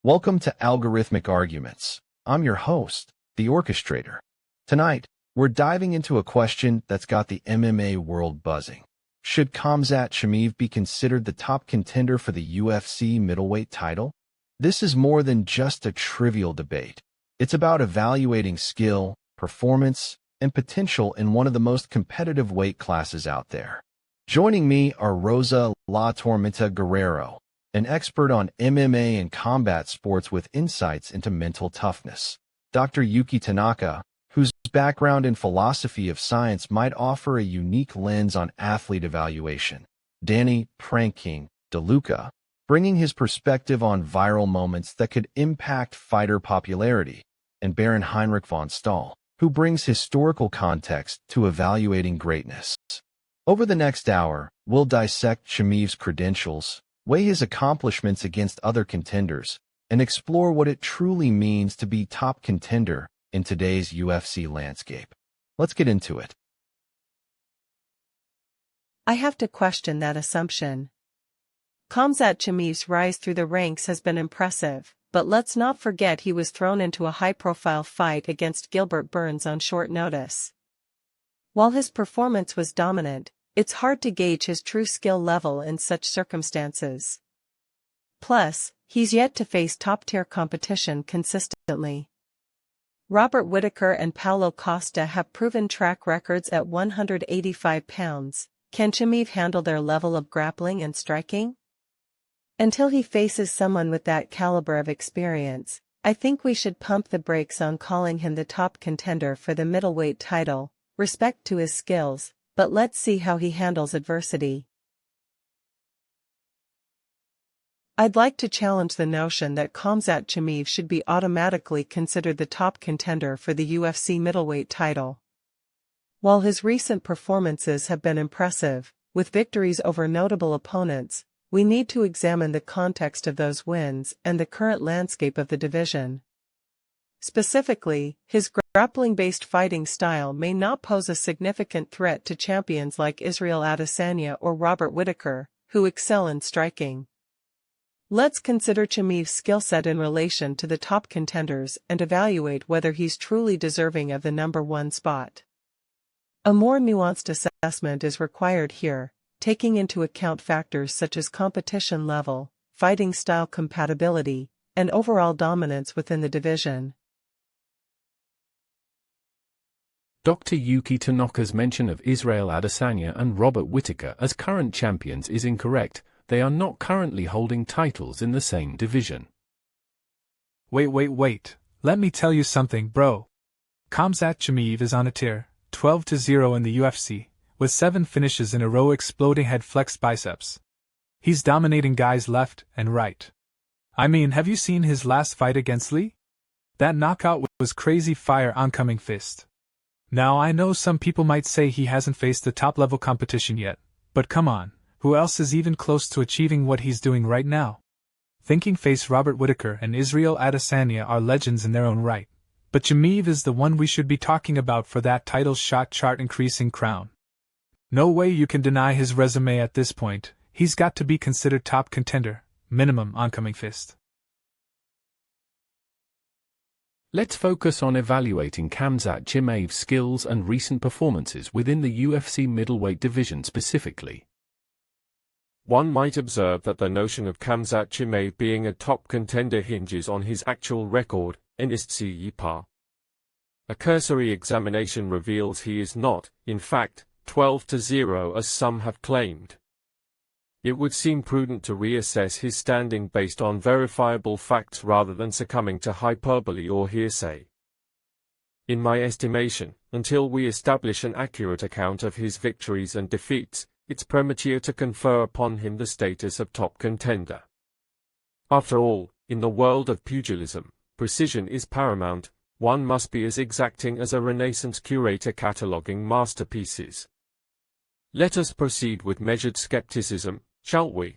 Welcome to Algorithmic Arguments. I'm your host, the Orchestrator. Tonight, we're diving into a question that's got the MMA world buzzing. Should Khamzat Chimaev be considered the top contender for the UFC middleweight title? This is more than just a trivial debate. It's about evaluating skill, performance, and potential in one of the most competitive weight classes out there. Joining me are Rosa La Tormenta Guerrero, an expert on MMA and combat sports with insights into mental toughness. Dr. Yuki Tanaka, whose background in philosophy of science might offer a unique lens on athlete evaluation. Danny Prank King Deluca, bringing his perspective on viral moments that could impact fighter popularity. And Baron Heinrich von Stahl, who brings historical context to evaluating greatness. Over the next hour, we'll dissect Chimaev's credentials, weigh his accomplishments against other contenders, and explore what it truly means to be top contender in today's UFC landscape. Let's get into it. I have to question that assumption. Khamzat Chimaev's rise through the ranks has been impressive, but let's not forget he was thrown into a high-profile fight against Gilbert Burns on short notice. While his performance was dominant, it's hard to gauge his true skill level in such circumstances. Plus, he's yet to face top-tier competition consistently. Robert Whittaker and Paulo Costa have proven track records at 185 pounds. Can Chimaev handle their level of grappling and striking? Until he faces someone with that caliber of experience, I think we should pump the brakes on calling him the top contender for the middleweight title. Respect to his skills, but let's see how he handles adversity. I'd like to challenge the notion that Khamzat Chimaev should be automatically considered the top contender for the UFC middleweight title. While his recent performances have been impressive, with victories over notable opponents, we need to examine the context of those wins and the current landscape of the division. Specifically, his grappling-based fighting style may not pose a significant threat to champions like Israel Adesanya or Robert Whittaker, who excel in striking. Let's consider Chimaev's skill set in relation to the top contenders and evaluate whether he's truly deserving of the number one spot. A more nuanced assessment is required here, taking into account factors such as competition level, fighting style compatibility, and overall dominance within the division. Dr. Yuki Tanaka's mention of Israel Adesanya and Robert Whittaker as current champions is incorrect. They are not currently holding titles in the same division. Wait. Let me tell you something, bro. Khamzat Chimaev is on a tear, 12-0 in the UFC, with 7 finishes in a row, exploding head-flexed biceps. He's dominating guys left and right. I mean, have you seen his last fight against Lee? That knockout was crazy fire oncoming fist. Now I know some people might say he hasn't faced the top-level competition yet, but come on, who else is even close to achieving what he's doing right now? Thinking face Robert Whittaker and Israel Adesanya are legends in their own right, but Chimaev is the one we should be talking about for that title shot chart increasing crown. No way you can deny his resume at this point. He's got to be considered top contender, minimum oncoming fist. Let's focus on evaluating Khamzat Chimaev's skills and recent performances within the UFC middleweight division specifically. One might observe that the notion of Khamzat Chimaev being a top contender hinges on his actual record, NSCE. A cursory examination reveals he is not, in fact, 12-0 as some have claimed. It would seem prudent to reassess his standing based on verifiable facts rather than succumbing to hyperbole or hearsay. In my estimation, until we establish an accurate account of his victories and defeats, it's premature to confer upon him the status of top contender. After all, in the world of pugilism, precision is paramount. One must be as exacting as a Renaissance curator cataloguing masterpieces. Let us proceed with measured skepticism, shall we?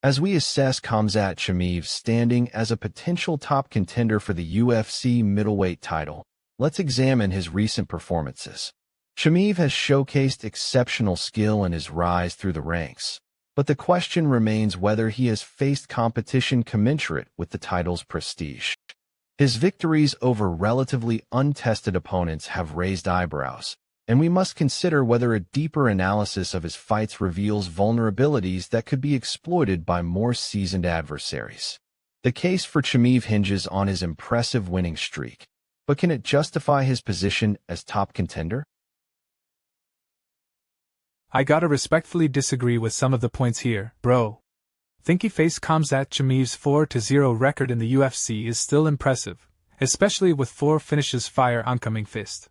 As we assess Khamzat Chimaev's standing as a potential top contender for the UFC middleweight title, let's examine his recent performances. Chimaev has showcased exceptional skill in his rise through the ranks. but the question remains whether he has faced competition commensurate with the title's prestige. His victories over relatively untested opponents have raised eyebrows, and we must consider whether a deeper analysis of his fights reveals vulnerabilities that could be exploited by more seasoned adversaries. The case for Chimaev hinges on his impressive winning streak, but can it justify his position as top contender? I gotta respectfully disagree with some of the points here, bro. Think he faced Khamzat Chimaev's 4-0 record in the UFC is still impressive, especially with 4 finishes fire oncoming fist.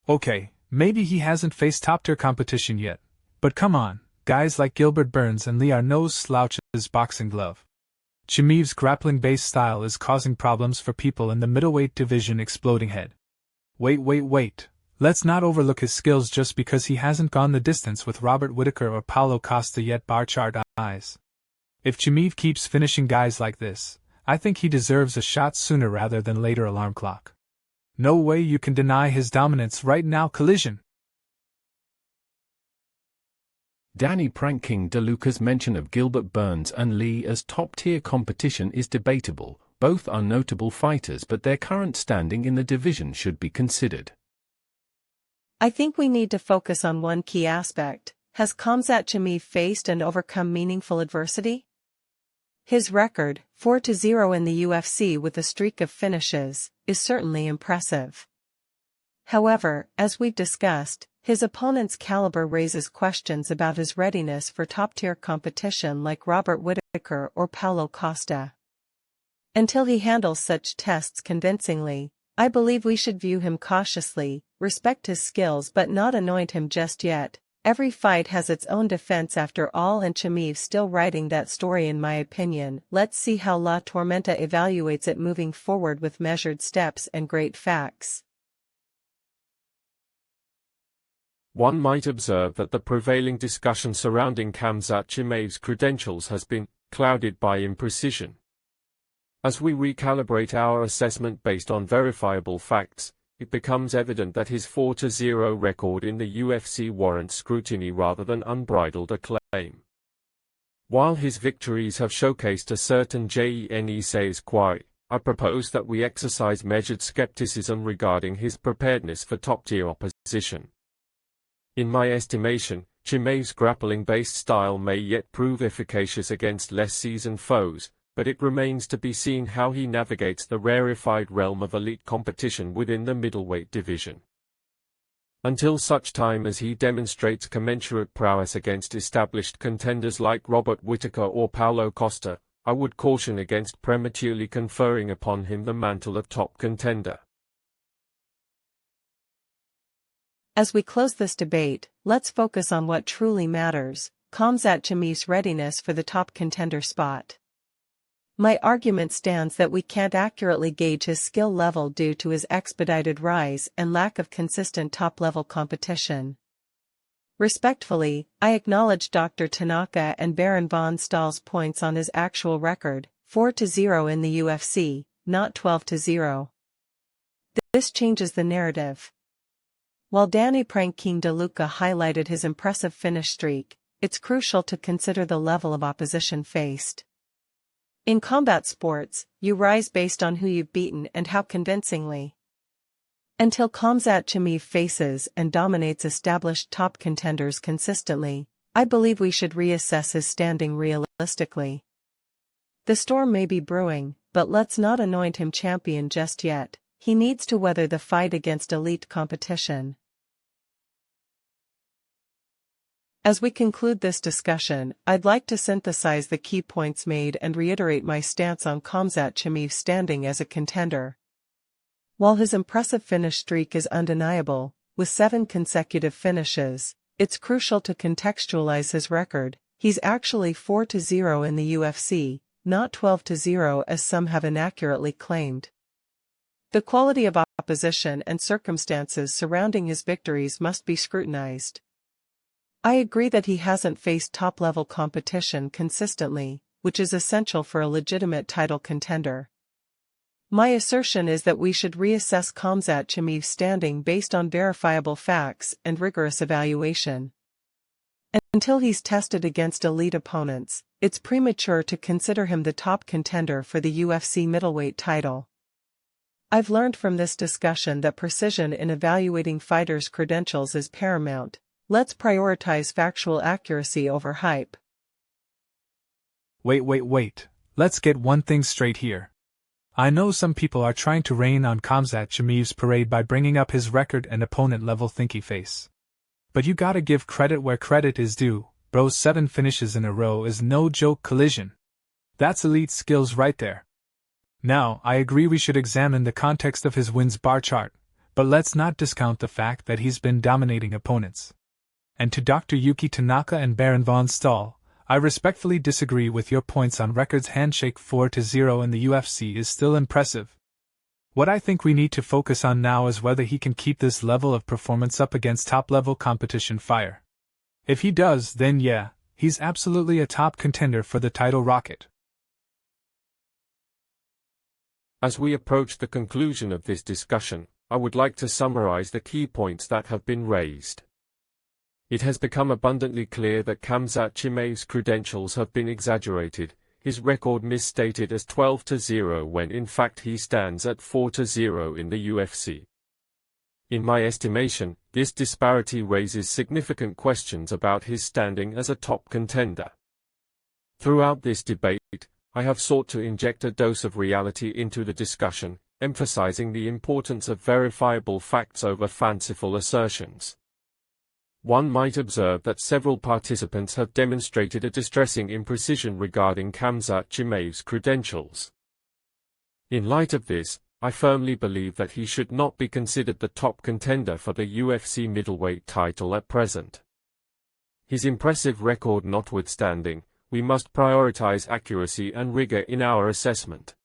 Okay, maybe he hasn't faced top-tier competition yet, but come on, guys like Gilbert Burns and Lee are no slouches boxing glove. Chimaev's grappling-based style is causing problems for people in the middleweight division exploding head. Wait. Let's not overlook his skills just because he hasn't gone the distance with Robert Whittaker or Paulo Costa yet, bar chart eyes. If Chimaev keeps finishing guys like this, I think he deserves a shot sooner rather than later. Alarm clock. No way you can deny his dominance right now. Collision. Danny Prank King Deluca's mention of Gilbert Burns and Lee as top-tier competition is debatable. Both are notable fighters, but their current standing in the division should be considered. I think we need to focus on one key aspect. Has Khamzat Chimaev faced and overcome meaningful adversity? His record, 4-0 in the UFC with a streak of finishes, is certainly impressive. However, as we've discussed, his opponent's caliber raises questions about his readiness for top-tier competition like Robert Whittaker or Paulo Costa. Until he handles such tests convincingly, I believe we should view him cautiously, respect his skills but not anoint him just yet. Every fight has its own defense after all, and Chimaev's still writing that story in my opinion. Let's see how La Tormenta evaluates it moving forward with measured steps and great facts. One might observe that the prevailing discussion surrounding Khamzat Chimaev's credentials has been clouded by imprecision. As we recalibrate our assessment based on verifiable facts, it becomes evident that his 4-0 record in the UFC warrants scrutiny rather than unbridled acclaim. While his victories have showcased a certain je-ne-sais quoi, I propose that we exercise measured skepticism regarding his preparedness for top-tier opposition. In my estimation, Chimaev's grappling-based style may yet prove efficacious against less seasoned foes, but it remains to be seen how he navigates the rarefied realm of elite competition within the middleweight division. Until such time as he demonstrates commensurate prowess against established contenders like Robert Whittaker or Paulo Costa, I would caution against prematurely conferring upon him the mantle of top contender. As we close this debate, let's focus on what truly matters: Khamzat Chimaev's readiness for the top contender spot. My argument stands that we can't accurately gauge his skill level due to his expedited rise and lack of consistent top-level competition. Respectfully, I acknowledge Dr. Tanaka and Baron von Stahl's points on his actual record, 4-0 in the UFC, not 12-0. This changes the narrative. While Danny Prank King Deluca highlighted his impressive finish streak, it's crucial to consider the level of opposition faced. In combat sports, you rise based on who you've beaten and how convincingly. Until Khamzat Chimaev faces and dominates established top contenders consistently, I believe we should reassess his standing realistically. The storm may be brewing, but let's not anoint him champion just yet. He needs to weather the fight against elite competition. As we conclude this discussion, I'd like to synthesize the key points made and reiterate my stance on Khamzat Chimaev's standing as a contender. While his impressive finish streak is undeniable, with 7 consecutive finishes, it's crucial to contextualize his record. He's actually 4-0 in the UFC, not 12-0 as some have inaccurately claimed. The quality of opposition and circumstances surrounding his victories must be scrutinized. I agree that he hasn't faced top-level competition consistently, which is essential for a legitimate title contender. My assertion is that we should reassess Khamzat Chimaev's standing based on verifiable facts and rigorous evaluation. Until he's tested against elite opponents, it's premature to consider him the top contender for the UFC middleweight title. I've learned from this discussion that precision in evaluating fighters' credentials is paramount. Let's prioritize factual accuracy over hype. Wait. Let's get one thing straight here. I know some people are trying to rain on Khamzat Chimaev's parade by bringing up his record and opponent-level thinky face. But you gotta give credit where credit is due. Bro's 7 finishes in a row is no joke collision. That's elite skills right there. Now, I agree we should examine the context of his wins bar chart, but let's not discount the fact that he's been dominating opponents. And to Dr. Yuki Tanaka and Baron von Stahl, I respectfully disagree with your points on records. Handshake 4-0 in the UFC is still impressive. What I think we need to focus on now is whether he can keep this level of performance up against top-level competition fire. If he does, then yeah, he's absolutely a top contender for the title rocket. As we approach the conclusion of this discussion, I would like to summarize the key points that have been raised. It has become abundantly clear that Khamzat Chimaev's credentials have been exaggerated, his record misstated as 12-0 when in fact he stands at 4-0 in the UFC. In my estimation, this disparity raises significant questions about his standing as a top contender. Throughout this debate, I have sought to inject a dose of reality into the discussion, emphasizing the importance of verifiable facts over fanciful assertions. One might observe that several participants have demonstrated a distressing imprecision regarding Khamzat Chimaev's credentials. In light of this, I firmly believe that he should not be considered the top contender for the UFC middleweight title at present. His impressive record notwithstanding, we must prioritize accuracy and rigor in our assessment.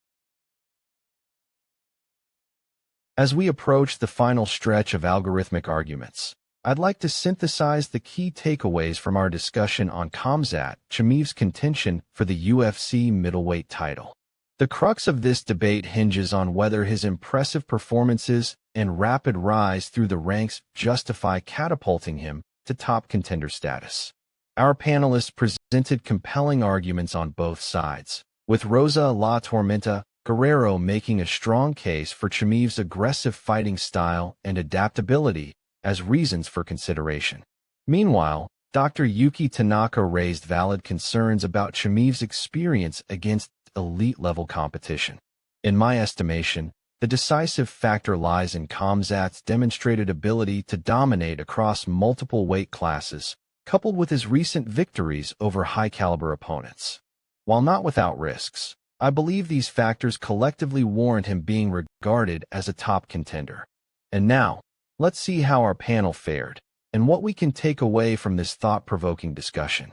As we approach the final stretch of algorithmic arguments, I'd like to synthesize the key takeaways from our discussion on Khamzat Chimaev's contention for the UFC middleweight title. The crux of this debate hinges on whether his impressive performances and rapid rise through the ranks justify catapulting him to top contender status. Our panelists presented compelling arguments on both sides, with Rosa La Tormenta Guerrero making a strong case for Chimaev's aggressive fighting style and adaptability as reasons for consideration. Meanwhile, Dr. Yuki Tanaka raised valid concerns about Chimaev's experience against elite-level competition. In my estimation, the decisive factor lies in Khamzat's demonstrated ability to dominate across multiple weight classes, coupled with his recent victories over high-caliber opponents. While not without risks, I believe these factors collectively warrant him being regarded as a top contender. And now, let's see how our panel fared, and what we can take away from this thought-provoking discussion.